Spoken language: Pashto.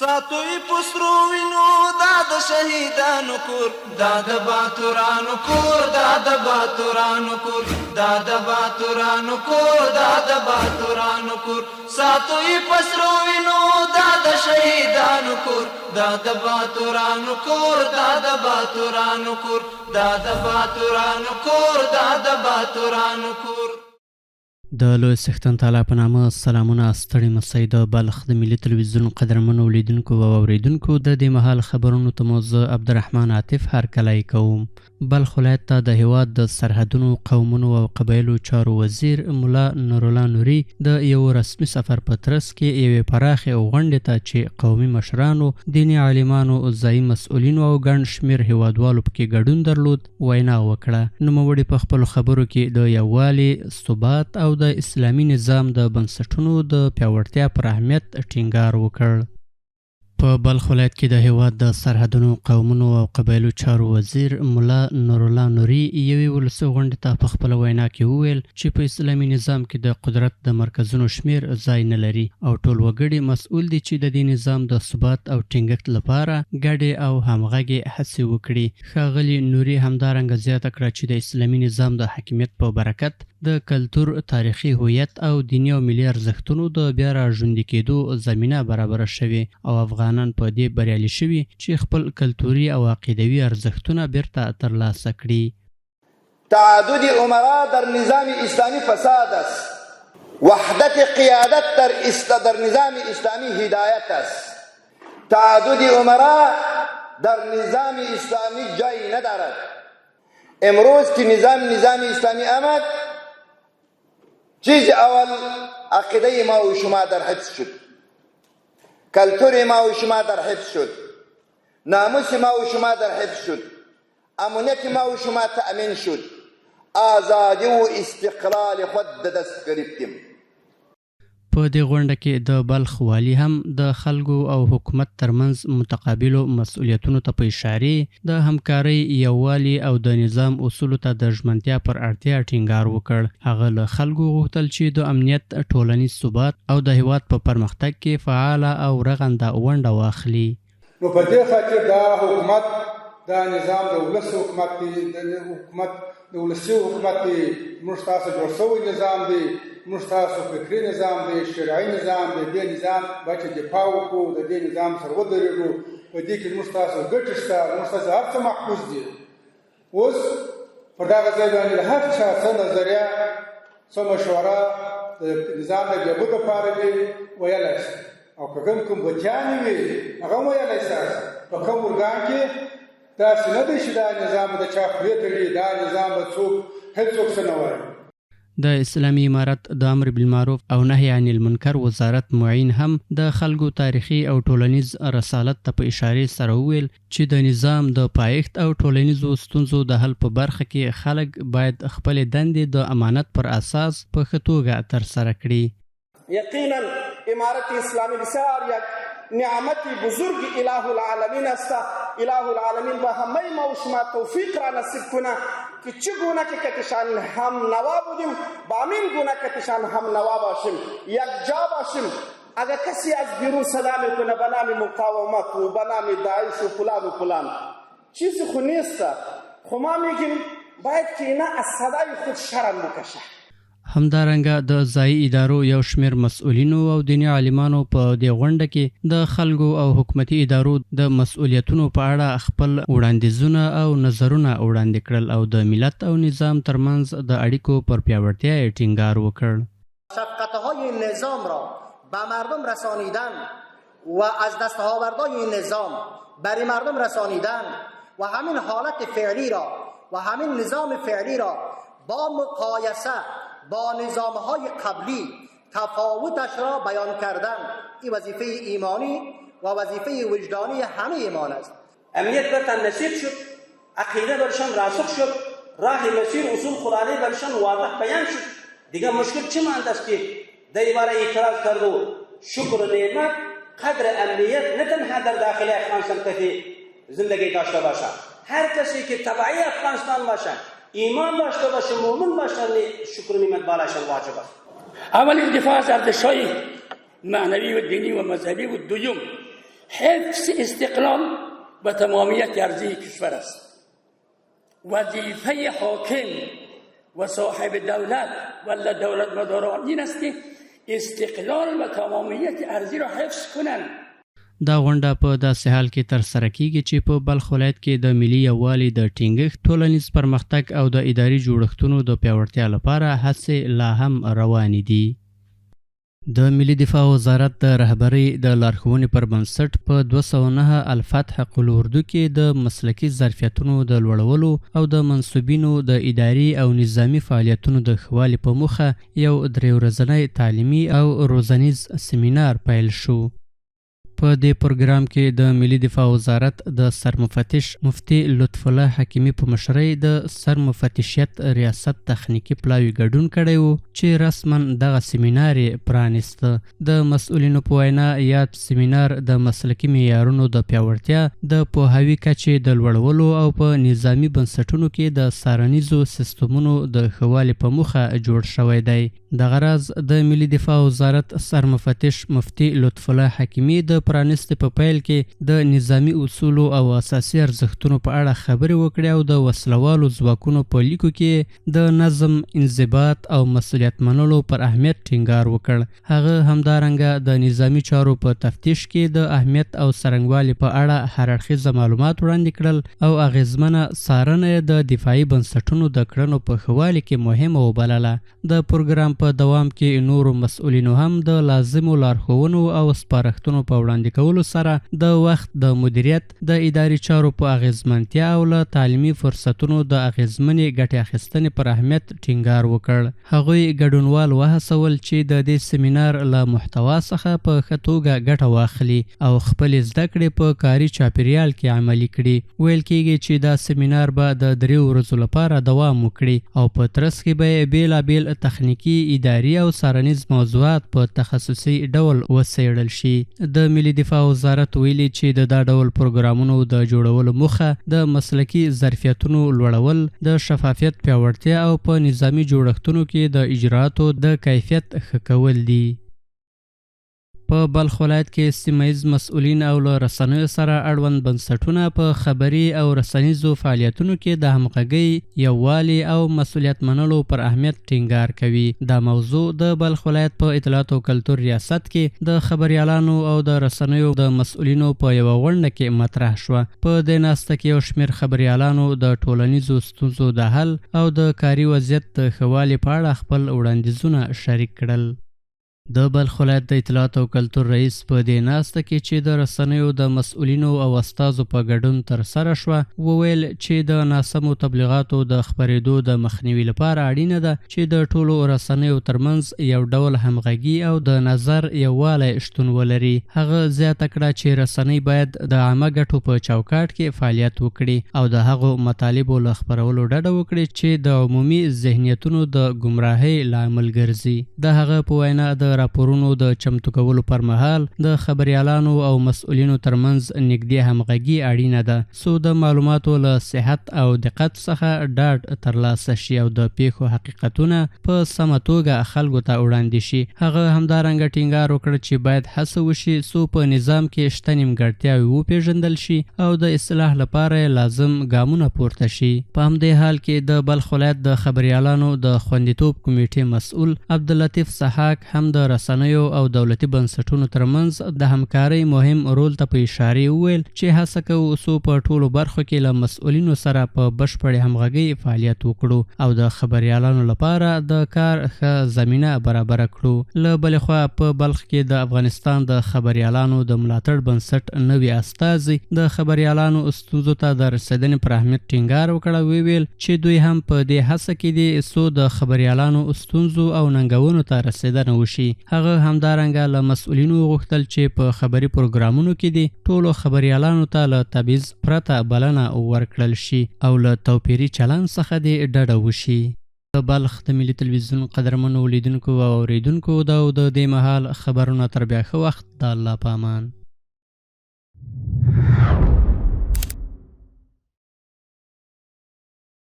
ساتوی پسرو وینو دا د شهیدانو کور، دا د باتورانو کور، دا د باتورانو کور، دا د باتورانو کور، دا د باتورانو کور. ساتوی پسرو وینو دا د شهیدانو کور، دا د باتورانو کور، دا د باتورانو کور، دا د باتورانو کور، دا د باتورانو کور. د لوی څښتن تعالی په نامه سلامونه ستړي مسئ د بلخ د ملي تلویزیون قدرمنو لیدونکو او اوریدونکو د دې مهال خبرونو ته مو زه عبدالرحمن عاطف هرکلی کوم. بلخ ولایت ته د هیواد د سرحدونو قومونو او قبایلو چارو وزیر ملا نورالله نوري د یو رسمي سفر په ترڅ کې یوې پراخې غونډې ته چې قومي مشرانو، دیني عالمانو، ځایي مسؤلینو او ګڼ شمېر هیوادوالو پکې ګډون درلود وینا وکړه. نوموړي په خپلو خبرو کې د یووالي، ثبات او د اسلامي نظام د بنسټونو د پیاوړتیا پر اهمیت ټینګار وکړ. په بلخ ولایت کې د هیواد د سرحدونو قومونو او قبایلو چارو وزیر ملا نورالله نوري یوې ولسي غونډې ته په خپله وینا کې وویل چې په اسلامي نظام کې د قدرت د مرکزونو شمیر ځای نه لري او ټول وګړي مسؤل دي چې د دې نظام د ثبات او ټینګښت لپاره ګډې او همغږې هڅې وکړي. ښاغلي نوري همدارنګه زیاته کړه چې د اسلامي نظام د حاکمیت په برکت د کلتور، تاریخي هویت او دیني او ملي ارزښتونو د بیا راژوندي کېدو زمینه برابره شوې او افغانان په دې بریالي شوي چې خپل کلتوري او عقیدوي ارزښتونه بیرته ترلاسه کړي. تعدد امرا در نظام اسلامی فساد است، وحدت قیادت در نظام اسلامی هدایت است. تعدد امرا در نظام اسلامی جایی ندارد. امروز که نظام اسلامی آمد، چیز اول عقیده ما و شما در حفظ شد، کلتور ما و شما در حفظ شد، ناموس ما و شما در حفظ شد، امنیت ما و شما تأمین شد، آزادی و استقلال خود دست گرفتیم. په دې غونډه کې د بلخ والي هم د خلکو او حکومت ترمنځ متقابلو مسؤلیتونو ته په اشارې د همکارۍ، یووالي او د نظام اصولو ته د ژمنتیا پر اړتیا ټینګار وکړ. هغه له خلکو غوښتل چې د امنیت، ټولنیز ثبات او د هیواد په پرمختګ کې فعاله او رغنده ونډه واخلي. نو په دې خاطر دا حکومت، دا نظام د ولس حکومت دی، د ولسي حکومت دی. موږ تاسو جوړ شوی نظام دی، موږ تاسو فکري نظام دی، شرعي نظام دی. دې نظام باید چې دفاع وکړو، د دې نظام سره ودرېږو. په دې کې موږ تاسو ګټې شته، موږ تاسو هر څه محفوظ دي. اوس پر دغه ځای باندې هر چا څه نظریه، څه مشوره د نظام د بهبود لپاره دي ویلی شي، او که کوم بچیانې وي هغه هم ویلی شي. په کوم ارګان کې داسې نه دی چې دا نظام د چا خولې تړي، دا نظام به هېڅوک څه نه وایي. د اسلامي امارت د امر بالمعروف او نهي عن المنکر وزارت معین هم د خلکو تاریخي او ټولنیز رسالت ته په اشارې سره وویل چې د نظام د پایښت او ټولنیزو ستونزو د حل په برخه کې خلک باید خپل دندې د امانت پر اساس په ښه توګه ترسره کړي. یقینا امارت اسلامی بسیار یک نعمت بزرگ اله العالمین است. اله العالمین به همه ما و شما توفیق را نصیب کنه که چگونه که کتشان هم نوا بودیم با همین گونه کتشان هم نوا باشیم، یک جا باشیم. اگر کسی از بیرون صدا میکنه به نام مقاومت و به نام داعش و فلان و فلان، چیزی خو نیست. خو ما میگیم باید که اینا از صدای خود شرم بکشه. همدارنګه د ځایي ادارو یو شمېر مسؤلینو او دیني عالمانو په دې غونډه کې د خلکو او حکومتي ادارو د مسؤلیتونو په اړه خپل وړاندیزونه او نظرونه وړاندې کړل او د ملت او نظام ترمنځ د اړیکو پر پیاوړتیا یې ټینګار وکړ. شفقت‌های نظام را به مردم رسانیدن و از دستاوردهای این نظام برای مردم رسانیدن و همین حالت فعلی را و همین نظام فعلی را با مقایسه با نظام‌های قبلی تفاوتش را بیان کردن، این وظیفه ایمانی و وظیفه وجدانی همه ایمان است. امنیت برتن نصیب شد، عقیده برشان راسخ شد، راه مسیر اصول قرآنی برشان واضح بیان شد. دیگه مشکل چه مانده است که دیواره اعتراض کرد و شکر نعمت قدر امنیت نه تنها در داخل افغانستان کسی زندگی داشته باشد. هر کسی که تبعی افغانستان باشد، ایمان داشته باشه، مؤمن باشه، شکر نعمت بالاشان واجب است. اول دفاع از ارزش‌های معنوی و دینی و مذهبی و دوم حفظ استقلال و تمامیت ارضی کشور است. وظیفه حاکم و صاحب دولت و دولت مداران این است که استقلال و تمامیت ارضی را حفظ کنند. دا غونډه په داسې حال کې ترسره کیږي چې په بلخ ولایت کې د ملي یووالي د ټینګښت، ټولنیز پرمختګ او د اداري جوړښتونو د پیاوړتیا لپاره هڅې لا هم روانې دي. د ملي دفاع وزارت د رهبرۍ د لارښوونې پر بنسټ په 209 الفتح قل اردو کې د مسلکي ظرفیتونو د لوړولو او د منصوبینو د اداري او نظامی فعالیتونو د ښه والي په موخه یو 3 ورځنی تعلیمي او روزنیز سیمینار پیل شو. په دې پروګرام کې د ملي دفاع وزارت د سرمفتش مفتي لطف الله حکیمي په مشرۍ د سرمفتشیت ریاست تخنیکی پلاوي ګډون کړی و چې رسما دغه سیمینار یې پرانیسته. د مسؤلینو په وینا یاد سیمینار د مسلکي معیارونو د پیاوړتیا، د پوهاوي کچې د لوړولو او په نظامی بنسټونو کې د څارنیزو سیستمونو د ښه والي په موخه جوړ شوی دی. دغه راز د ملي دفاع وزارت سرمفتش مفتي لطف الله حکیمي د پرانیستې په پیل کې د نظامی اصولو او اساسي ارزښتونو په اړه خبرې وکړې او د وسلوالو ځواکونو په لیکو کې د نظم، انضباط او مسؤلیت منلو پر اهمیت ټینګار وکړ. هغه همدارنګه د نظامی چارو په تفتیش کې د اهمیت او څرنګوالي په اړه هراړخیزه معلومات وړاندې کړل او اغیزمنه څارنه د دفاعي بنسټونو د کړنو په ښه والي کې مهمه وبلله. د پروګرام په دوام کې نورو مسؤلینو هم د لازمو لارښوونو او سپارښتنو په وړاندې کولو سره د وخت د مدیریت، د اداري چارو په اغیزمنتیا او له تعلیمي فرصتونو د اغیزمنې ګټې اخیستنې پر اهمیت ټینګار وکړ. هغوی ګډونوال وهڅول چې د دې سیمینار له محتوا څخه په ښه توګه ګټه واخلي او خپلې زده کړې په کاري چاپیریال کې عملي کړي. ویل کېږي چې دا سیمینار به د 3 ورځو لپاره دوام وکړي او په ترڅ کې به بیلابیل تخنیکی، اداري او څارنیز موضوعات په تخصصي ډول وڅېړل شي. د ملي دفاع وزارت ویلي چې د دا ډول پروګرامونو د جوړولو موخه د مسلکي ظرفیتونو لوړول، د شفافیت پیاوړتیا او په نظامی جوړښتونو کې د اجراتو د کیفیت ښه کول دي. په بلخ ولایت کې سیمه‌ییز مسؤلین او له رسنیو سره اړوند بنسټونه په خبري او رسنیزو فعالیتونو کې د همغږۍ، یووالي او مسؤلیت منلو پر اهمیت ټینګار کوي. دا موضوع د بلخ ولایت په اطلاعات او کلتور ریاست کې د خبريالانو او د رسنیو د مسؤلینو په یوه غونډه کې مطرح شوه. په دې ناسته کې یو شمېر خبريالانو د ټولنیزو ستونزو د حل او د کاري وضعیت د ښه والي په اړه خپل وړاندیزونه شریک کړل. د بلخ ولایت د اطلاعات او کلتور رئیس په دې ناسته کې چې د رسنیو د مسؤلینو او استازو په ګډون ترسره شوه وویل چې د ناسمو تبلیغاتو د خپرېدو د مخنیوي لپاره اړینه ده چې د ټولو رسنیو ترمنځ یو ډول همغږي او د نظر یووالی شتون ولري. هغه زیاته کړه چې رسنۍ باید د عامه ګټو په چوکاټ کې فعالیت وکړي او د هغو مطالبو له خپرولو ډډه وکړي چې د عمومي ذهنیتونو د ګمراهۍ لامل ګرځي. د هغه په وینا د راپورونو د چمتو کولو پر مهال د خبريالانو او مسؤلینو ترمنځ نږدې همغږي اړینه ده څو د معلوماتو له صحت او دقت څخه ډاډ ترلاسه شي او د پیښو حقیقتونه په سمه توګه خلکو ته وړاندې شي. هغه همدارنګه ټینګار وکړ چې باید هڅه وشي څو په نظام کې شته نیمګړتیاوې وپېژندل شي او د اصلاح لپاره لازم ګامونه پورته شي. په همدې حال کې د بلخ ولایت د خبريالانو د خوندیتوب کمیټې مسؤل عبداللطیف سحاک هم د رسنیو او دولتي بنسټونو ترمنځ د همکارۍ مهم رول ته په اشاره وویل چې هڅه کوو څو په ټولو برخو کې له مسؤلینو سره په بشپړې همغږۍ فعالیت وکړو او د خبريالانو لپاره د کار ښه زمینه برابره کړو. له بلې خوا په بلخ کې د افغانستان د خبريالانو د ملاتړ بنسټ نوي استازي د خبريالانو ستونزو ته د رسیدنې پر اهمیت ټینګار وکړ. ویل چې دوی هم په دې هڅه کې دي څو د خبريالانو ستونزو او ننګونو ته رسیدنه وشي. هغه همدارنګه له مسؤلینو غوښتل چې په خبري پروګرامونو کې دي ټولو خبريالانو ته له تبعیض پرته بلنه ورکړل شي او له توپیري چلند څخه دې ډډه وشي. د بلخ د ملي تلویزیون قدرمنو لیدونکو او اوریدونکو دا د دې مهال خبرونه تر بیا ښه وخت د الله په امان.